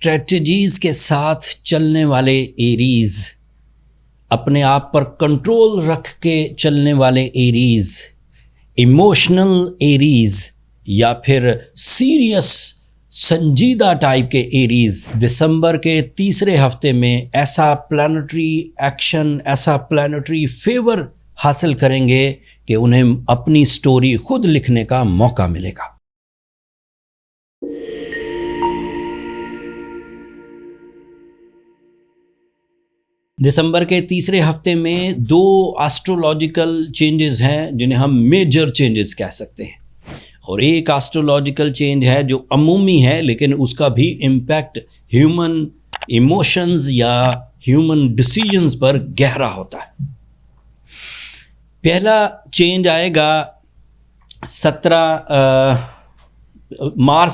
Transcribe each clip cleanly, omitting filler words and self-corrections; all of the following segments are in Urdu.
اسٹریٹجیز کے ساتھ چلنے والے ایریز، اپنے آپ پر کنٹرول رکھ کے چلنے والے ایریز، ایموشنل ایریز یا پھر سیریس سنجیدہ ٹائپ کے ایریز دسمبر کے تیسرے ہفتے میں ایسا پلانٹری ایکشن، ایسا پلانٹری فیور حاصل کریں گے کہ انہیں اپنی سٹوری خود لکھنے کا موقع ملے گا۔ دسمبر کے تیسرے ہفتے میں دو آسٹرولوجیکل چینجز ہیں جنہیں ہم میجر چینجز کہہ سکتے ہیں، اور ایک آسٹرولوجیکل چینج ہے جو عمومی ہے لیکن اس کا بھی امپیکٹ ہیومن ایموشنز یا ہیومن ڈیسیژنز پر گہرا ہوتا ہے۔ پہلا چینج آئے گا 17 مارچ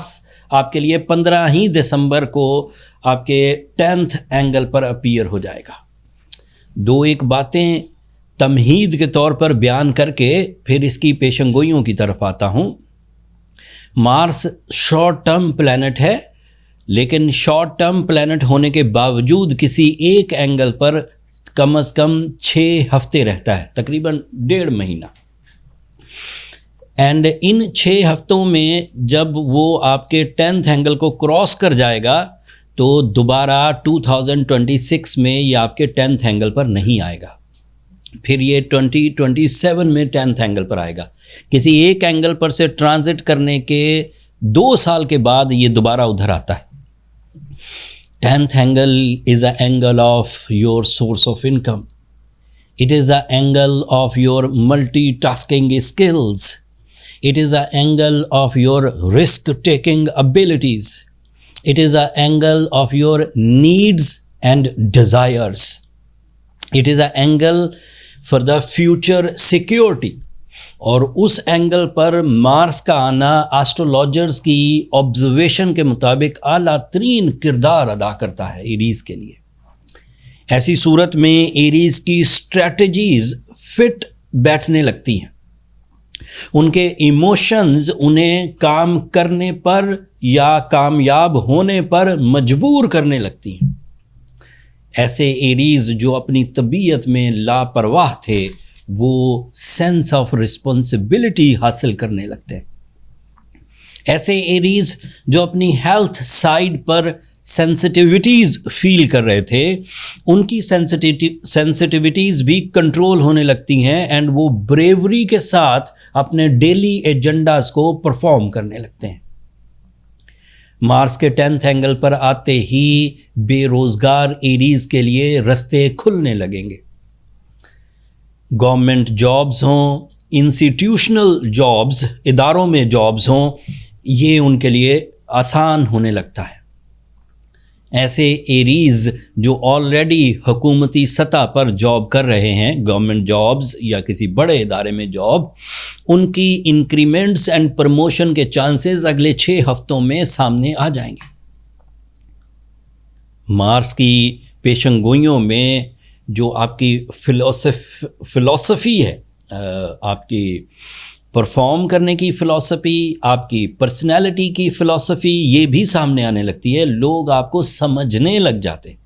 آپ کے لیے 15 ہی دسمبر کو آپ کے 10th اینگل پر اپیئر ہو جائے گا۔ دو ایک باتیں تمہید کے طور پر بیان کر کے پھر اس کی پیشن گوئیوں کی طرف آتا ہوں۔ مارس شارٹ ٹرم پلانٹ ہے، لیکن شارٹ ٹرم پلانٹ ہونے کے باوجود کسی ایک اینگل پر کم از کم 6 ہفتے رہتا ہے، تقریباً 1.5 مہینہ۔ اینڈ ان 6 ہفتوں میں جب وہ آپ کے 10th اینگل کو کراس کر جائے گا تو دوبارہ 2026 میں یہ آپ کے 10th اینگل پر نہیں آئے گا، پھر یہ 2027 میں 10th اینگل پر آئے گا۔ کسی ایک اینگل پر سے ٹرانزٹ کرنے کے 2 سال کے بعد یہ دوبارہ ادھر آتا ہے۔ 10th angle is a angle of your source of income, it is a angle of your multi tasking skills, it is a angle of your risk taking abilities, it is an angle of your needs and desires, it is an angle for the future security۔ اور اس اینگل پر مارس کا آنا آسٹرولوجرز کی آبزرویشن کے مطابق اعلیٰ ترین کردار ادا کرتا ہے ایریز کے لیے۔ ایسی صورت میں ایریز کی اسٹریٹجیز فٹ بیٹھنے لگتی ہیں، ان کے ایموشنز انہیں کام کرنے پر یا کامیاب ہونے پر مجبور کرنے لگتی ہیں۔ ایسے ایریز جو اپنی طبیعت میں لاپرواہ تھے وہ سینس آف رسپانسبلٹی حاصل کرنے لگتے ہیں۔ ایسے ایریز جو اپنی ہیلتھ سائیڈ پر سینسٹیوٹیز فیل کر رہے تھے ان کی سینسٹیوٹیز بھی کنٹرول ہونے لگتی ہیں اینڈ وہ بریوری کے ساتھ اپنے ڈیلی ایجنڈاز کو پرفارم کرنے لگتے ہیں۔ مارس کے 10th اینگل پر آتے ہی بے روزگار ایریز کے لیے رستے کھلنے لگیں گے۔ گورنمنٹ جابز ہوں، انسٹیٹیوشنل جابز، اداروں میں جابز ہوں، یہ ان کے لیے آسان ہونے لگتا ہے۔ ایسے ایریز جو آلریڈی حکومتی سطح پر جاب کر رہے ہیں، گورنمنٹ جابز یا کسی بڑے ادارے میں جاب، ان کی انکریمنٹس اینڈ پروموشن کے چانسز اگلے 6 ہفتوں میں سامنے آ جائیں گے۔ مارس کی پیشن گوئیوں میں جو آپ کی فلسفی ہے، آپ کی پرفارم کرنے کی فلسفی، آپ کی پرسنالٹی کی فلسفی، یہ بھی سامنے آنے لگتی ہے، لوگ آپ کو سمجھنے لگ جاتے ہیں۔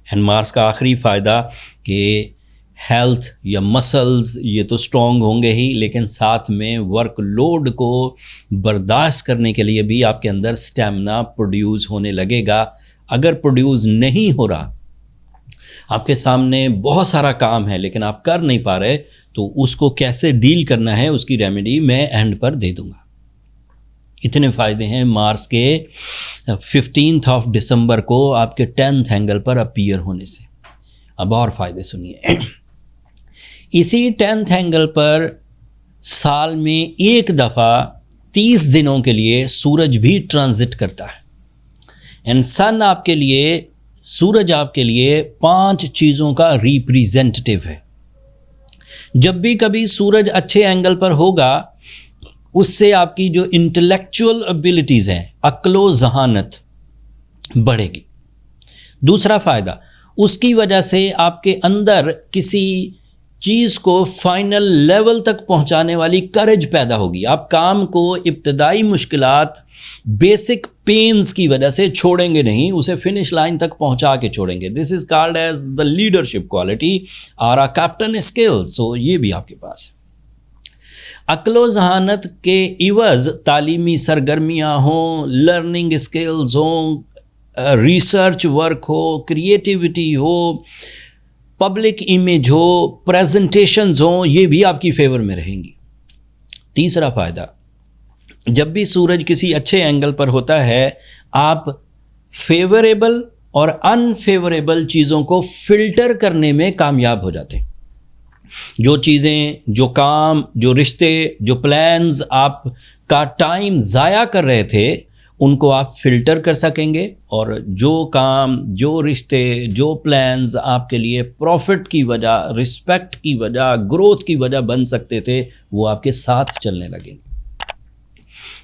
اینڈ مارس کا آخری فائدہ کہ ہیلتھ یا مسلز یہ تو اسٹرانگ ہوں گے ہی، لیکن ساتھ میں ورک لوڈ کو برداشت کرنے کے لیے بھی آپ کے اندر سٹیمنا پروڈیوس ہونے لگے گا۔ اگر پروڈیوس نہیں ہو رہا، آپ کے سامنے بہت سارا کام ہے لیکن آپ کر نہیں پا رہے، تو اس کو کیسے ڈیل کرنا ہے اس کی ریمیڈی میں اینڈ پر دے دوں گا۔ اتنے فائدے ہیں مارس کے 15 آف دسمبر کو آپ کے 10th اینگل پر اپیئر ہونے سے۔ اب اور فائدے سنیے۔ اسی 10th اینگل پر سال میں ایک دفعہ 30 دنوں کے لیے سورج بھی ٹرانزٹ کرتا ہے، اینڈ سن آپ کے لیے، سورج آپ کے لیے 5 چیزوں کا ریپریزنٹیو ہے۔ جب بھی کبھی سورج اچھے اینگل پر ہوگا اس سے آپ کی جو انٹلیکچول ابیلٹیز ہیں، عقل و ذہانت بڑھے گی۔ دوسرا فائدہ، اس کی وجہ سے آپ کے اندر کسی چیز کو فائنل لیول تک پہنچانے والی کریج پیدا ہوگی. آپ کام کو ابتدائی مشکلات بیسک پینز کی وجہ سے چھوڑیں گے نہیں, اسے فنش لائن تک پہنچا کے چھوڑیں گے. This is called as the leadership quality اور a captain skill. سو یہ بھی آپ کے پاس ہے. عقل و ذہانت کے عوض تعلیمی سرگرمیاں ہوں, لرننگ اسکلز ہوں, ریسرچ ورک ہو, کریٹیوٹی ہو, پبلک امیج ہو, پریزنٹیشنز ہوں, یہ بھی آپ کی فیور میں رہیں گی. تیسرا فائدہ, جب بھی سورج کسی اچھے اینگل پر ہوتا ہے آپ فیوریبل اور انفیوریبل چیزوں کو فلٹر کرنے میں کامیاب ہو جاتے ہیں. جو چیزیں, جو کام, جو رشتے, جو پلانز آپ کا ٹائم ضائع کر رہے تھے ان کو آپ فلٹر کر سکیں گے, اور جو کام, جو رشتے, جو پلانز آپ کے لیے پروفٹ کی وجہ, رسپیکٹ کی وجہ, گروتھ کی وجہ بن سکتے تھے وہ آپ کے ساتھ چلنے لگیں گے.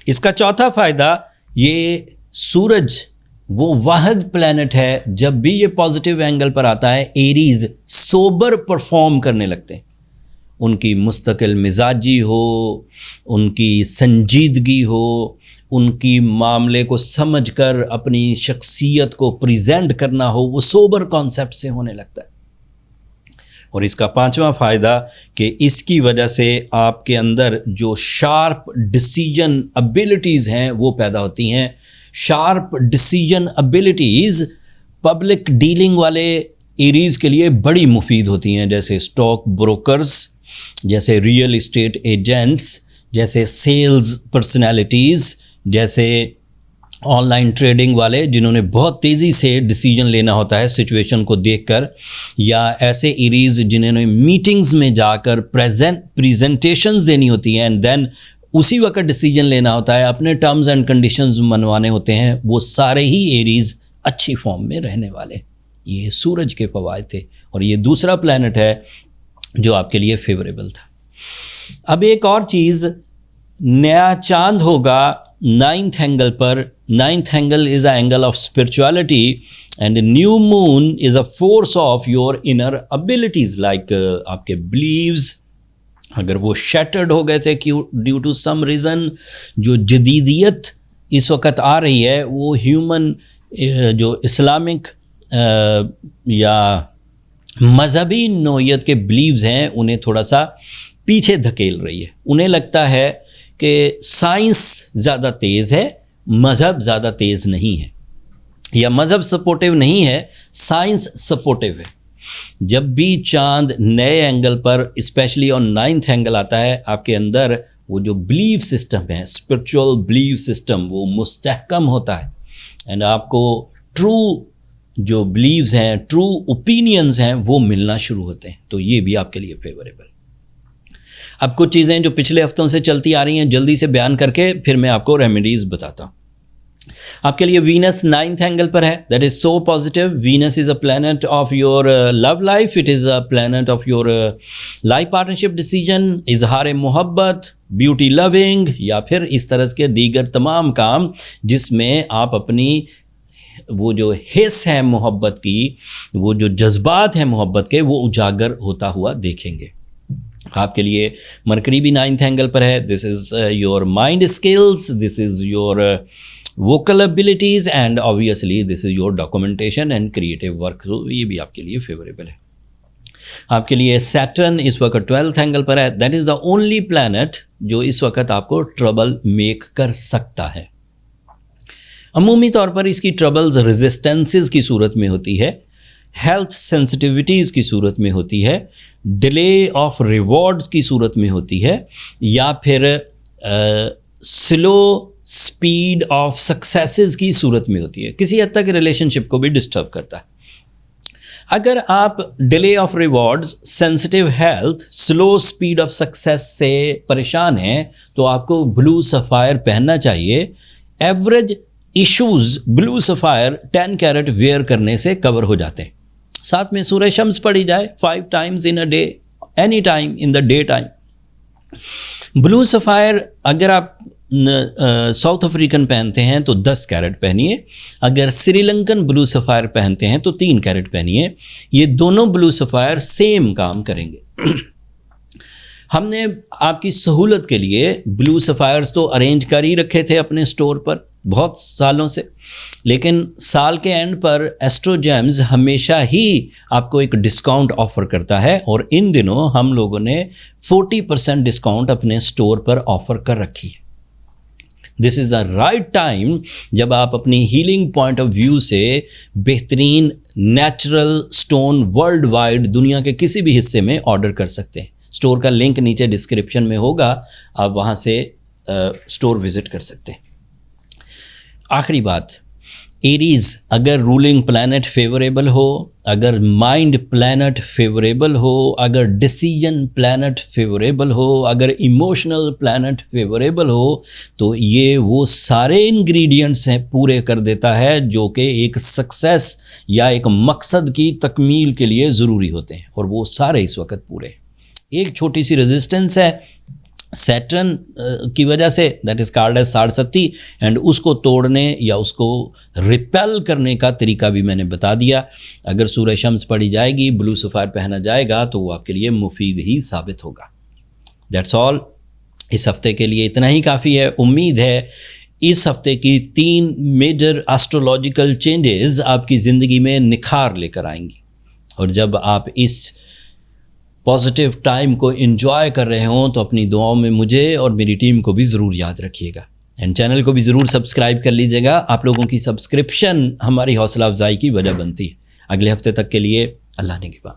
اس کا چوتھا فائدہ, یہ سورج وہ واحد پلانٹ ہے جب بھی یہ پازیٹیو اینگل پر آتا ہے ایریز سوبر پرفارم کرنے لگتے ہیں. ان کی مستقل مزاجی ہو, ان کی سنجیدگی ہو, ان کی معاملے کو سمجھ کر اپنی شخصیت کو پریزنٹ کرنا ہو, وہ سوبر کانسیپٹ سے ہونے لگتا ہے. اور اس کا پانچواں فائدہ کہ اس کی وجہ سے آپ کے اندر جو شارپ ڈیسیجن ابیلٹیز ہیں وہ پیدا ہوتی ہیں. Sharp decision abilities public dealing والے ایریز کے لیے بڑی مفید ہوتی ہیں, جیسے اسٹاک بروکرز, جیسے ریئل اسٹیٹ ایجنٹس, جیسے سیلز پرسنالٹیز, جیسے آن لائن ٹریڈنگ والے جنہوں نے بہت تیزی سے ڈیسیجن لینا ہوتا ہے سچویشن کو دیکھ کر, یا ایسے ایریز جنہوں نے میٹنگز میں جا کر پریزنٹیشنز دینی ہوتی ہیں اینڈ دین اسی وقت ڈیسیجن لینا ہوتا ہے, اپنے ٹرمز اینڈ کنڈیشنز منوانے ہوتے ہیں. وہ سارے ہی ایریز اچھی فارم میں رہنے والے. یہ سورج کے فوائد تھے, اور یہ دوسرا پلانٹ ہے جو آپ کے لیے فیوریبل تھا. اب ایک اور چیز, نیا چاند ہوگا 9th اینگل پر. 9th angle is a angle of spirituality and new moon is a force of your inner abilities, like آپ کے بلیوز اگر وہ شیٹرڈ ہو گئے تھے ڈیو ٹو سم ریزن, جو جدیدیت اس وقت آ رہی ہے وہ ہیومن جو اسلامک یا مذہبی نوعیت کے بلیوز ہیں انہیں تھوڑا سا پیچھے دھکیل رہی ہے. انہیں لگتا ہے کہ سائنس زیادہ تیز ہے, مذہب زیادہ تیز نہیں ہے, یا مذہب سپورٹیو نہیں ہے, سائنس سپورٹیو ہے. جب بھی چاند نئے اینگل پر اسپیشلی آن 9th اینگل آتا ہے آپ کے اندر وہ جو بلیف سسٹم ہے, اسپرچول بلیف سسٹم, وہ مستحکم ہوتا ہے, اینڈ آپ کو ٹرو جو بلیوز ہیں, ٹرو اوپینینز ہیں وہ ملنا شروع ہوتے ہیں. تو یہ بھی آپ کے لیے فیوریبل. اب کچھ چیزیں جو پچھلے ہفتوں سے چلتی آ رہی ہیں جلدی سے بیان کر کے پھر میں آپ کو ریمیڈیز بتاتا ہوں. آپ کے لیے وینس 9th اینگل پر ہے, that is so positive. Venus is a planet of your love life, it is a planet of your life partnership decision, اظہار محبت, بیوٹی لونگ, یا پھر اس طرح کے دیگر تمام کام جس میں آپ اپنی وہ جو حس ہے محبت کی, وہ جو جذبات ہیں محبت کے, وہ اجاگر ہوتا ہوا دیکھیں گے. آپ کے لیے مرکری بھی 9th اینگل پر ہے. This is your mind skills, this is your vocal abilities and obviously this is your documentation and creative work. so یہ بھی آپ کے لیے فیوریبل ہے. آپ کے لیے سیٹرن اس وقت 12th اینگل پر ہے. that is the only planet جو اس وقت آپ کو ٹربل میک کر سکتا ہے. عمومی طور پر اس کی ٹربلز ریزسٹنسز کی صورت میں ہوتی ہے, ہیلتھ سینسٹیوٹیز کی صورت میں ہوتی ہے, ڈیلے آف ریوارڈز کی صورت میں ہوتی ہے, یا پھر سلو اسپیڈ آف سکسیسز کی صورت میں ہوتی ہے. کسی حد تک ریلیشن شپ کو بھی ڈسٹرب کرتا ہے. اگر آپ delay of rewards, sensitive health, slow speed of success سے پریشان ہیں تو آپ کو بلو سفائر پہننا چاہیے. Average issues blue sapphire 10 carat wear کرنے سے کور ہو جاتے ہیں. ساتھ میں سورہ شمس پڑھی جائے 5 times in a day, any time in the day time. Blue sapphire اگر آپ ساؤتھ افریقن پہنتے ہیں تو 10 کیرٹ پہنیے, اگر سری لنکن بلو سفائر پہنتے ہیں تو 3 کیرٹ پہنیے. یہ دونوں بلو سفائر سیم کام کریں گے. ہم نے آپ کی سہولت کے لیے بلو سفائرز تو ارینج کر ہی رکھے تھے اپنے سٹور پر بہت سالوں سے، لیکن سال کے اینڈ پر ایسٹرو جیمز ہمیشہ ہی آپ کو ایک ڈسکاؤنٹ آفر کرتا ہے، اور ان دنوں ہم لوگوں نے 40% ڈسکاؤنٹ اپنے سٹور پر آفر کر رکھی ہے۔ This is the right time جب آپ اپنی ہیلنگ پوائنٹ آف ویو سے بہترین نیچرل سٹون ورلڈ وائڈ دنیا کے کسی بھی حصے میں آرڈر کر سکتے ہیں۔ سٹور کا لنک نیچے ڈسکرپشن میں ہوگا، آپ وہاں سے سٹور وزٹ کر سکتے ہیں۔ آخری بات، ایریز اگر رولنگ پلانٹ فیوریبل ہو، اگر مائنڈ پلانٹ فیوریبل ہو، اگر ڈیسیژن پلانٹ فیوریبل ہو، اگر ایموشنل پلانٹ فیوریبل ہو، تو یہ وہ سارے انگریڈینٹس ہیں پورے کر دیتا ہے جو کہ ایک سکسیس یا ایک مقصد کی تکمیل کے لیے ضروری ہوتے ہیں، اور وہ سارے اس وقت پورے ہیں۔ ایک چھوٹی سی ریزسٹنس ہے سیٹرن کی وجہ سے، that is called as 67، and اس کو توڑنے یا اس کو ریپیل کرنے کا طریقہ بھی میں نے بتا دیا۔ اگر سورہ شمس پڑھی جائے گی، بلو سفائر پہنا جائے گا تو وہ آپ کے لیے مفید ہی ثابت ہوگا۔ دیٹس آل، اس ہفتے کے لیے اتنا ہی کافی ہے۔ امید ہے اس ہفتے کی 3 میجر ایسٹرولوجیکل چینجز آپ کی زندگی میں نکھار لے کر آئیں گی، اور جب آپ اس پازیٹیو ٹائم کو انجوائے کر رہے ہوں تو اپنی دعاؤں میں مجھے اور میری ٹیم کو بھی ضرور یاد رکھیے گا، اینڈ چینل کو بھی ضرور سبسکرائب کر لیجیے گا۔ آپ لوگوں کی سبسکرپشن ہماری حوصلہ افزائی کی وجہ بنتی ہے۔ اگلے ہفتے تک کے لیے اللہ نگہبان۔